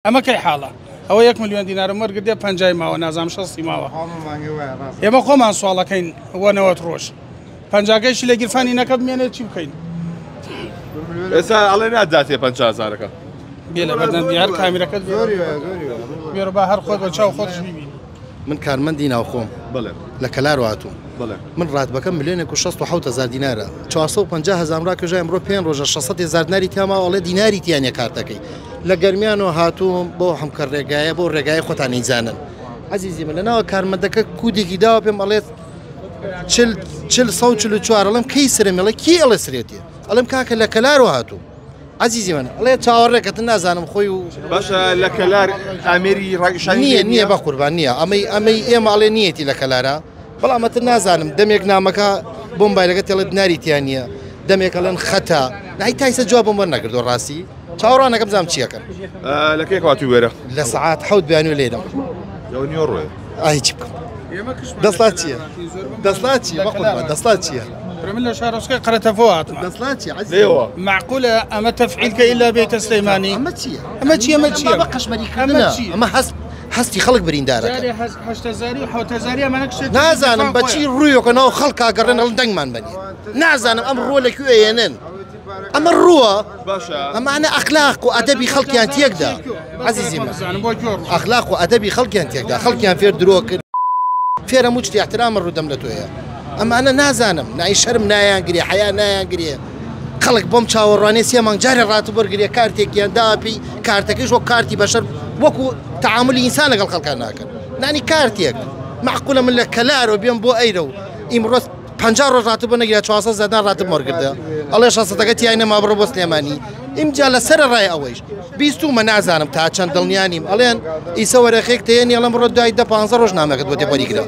اما كي حاله او 1 مليون دينار مر قد 50 ماوە نازام 60 ماوە ئێمە خۆمان سوالەکەین وە 90 ڕۆژ 50گەیشی لە گیرفانی نەکە بمێنێت چی بکەین ئێستا ئەڵێ ناداتێ 50000ەکە بێ لە بەردەم دیار کامێرەکەت بێرە بە هەر خۆت بە چاو خۆتش ببینی من کارمەندی ناوخۆم لە کەلار هاتووم من ڕاتبەکەم ملیۆنێک و 67000 دینارە 450000 ڕاکەژە ئەمڕۆ 5 ڕۆژە 600,000 دیناری تیاما ئەڵێ دیناری تیانە کارتەکەی لە گەرمیانەوە هاتووم بۆ هەمکە ڕێگایە بۆ ڕێگای خۆتان نەیزانن عەزیزی من لەناوە کارمەندەکە کودێکی داوە پێم ئەڵێت 44 ئەڵێم کەی سرێمەڵێ کی ئەڵێ سرێتی ئەڵێم کاکە لە کەلار هاتوو عزیزی من ئەڵێ چاوەڕێکەت نازانم خۆی و باشە لە کەلار ئامێری ڕاگەشانی نییە بە قوربان نییە ئەمەی ئێمە ئەڵێ نیەتی لە کەلارە بەڵامەتە نازانم دەمێک نامەکە بۆ مۆبایلەکە تێڵێت ناریتیان نییە دەمێکەڵەن خەتە نای تایسە جوابم وەرنەگردو ڕاستی چاوەڕانەکە بزانم چیەکەن لە کێک هاتووی وێرە لە سەعات 7 بەیانوێ لێدەم نیۆ ڕۆێ هیچی بکەم دەسڵات چییە؟ دەسڵات چییە بە قوربان دەسڵات چییە؟ من لە شارۆچکەی قەرەتەفۆ هاتم دەسڵات چییە عەزیزم؟ معقولە ئەمە تەفعیلکە ئیلا بێتە سلەیمانی ئەمە چییە؟ ئەمە قەشمەریکردنە ئەمە هەستی خەڵک بریندارەکە نازانم بەچی ڕوویەکەنەوە خەڵکا گەڕێن هەڵ دەنگمان بەنێ نازانم ئەم ڕۆ لەکوێ ئێنن ئەمە ڕووە ئەمانە ئەخلاق و ئەدەبی خەڵکیان تێکدا عەزیزی من ئەخلاق و ئەدەبی خەڵکیان تێکدا خەڵکیان فێر درۆ کرد فێرە موچتی احترامە ڕوودەم لە تۆیە ئەمانە نازانم نای شەرم نایانگرێ حیا نایانگرێ خەڵک بۆم چاوەڕوانێ سێ مانگ جارێ ڕاتوبەرگرێ کارتێکیان داپی کارتەکەیش وەک کارتی بەشەر وەکو تعاملی ئینسان لەگەڵ خەڵکان ناکەن نانی کارتێک معقولە من لە کەلارەوە بێم بۆ ئەیرە و ئیمڕۆ 50 ڕۆژ ڕاتوبە نەگیرە 400 زەدان ڕاتب وەرگردە ئەڵێ 600ەکە تیای نەما بڕۆ بۆ سلێمانی ئیمجا لەسەر ڕای ئەوەیش بیستومە نازانم تا چەند دڵنیانیم ئەڵێن ئیسە وەرەخێک تێنی ئەڵەم ڕۆ دوای 10 15 ڕۆژ نامەکەت بۆ تێپەریگرە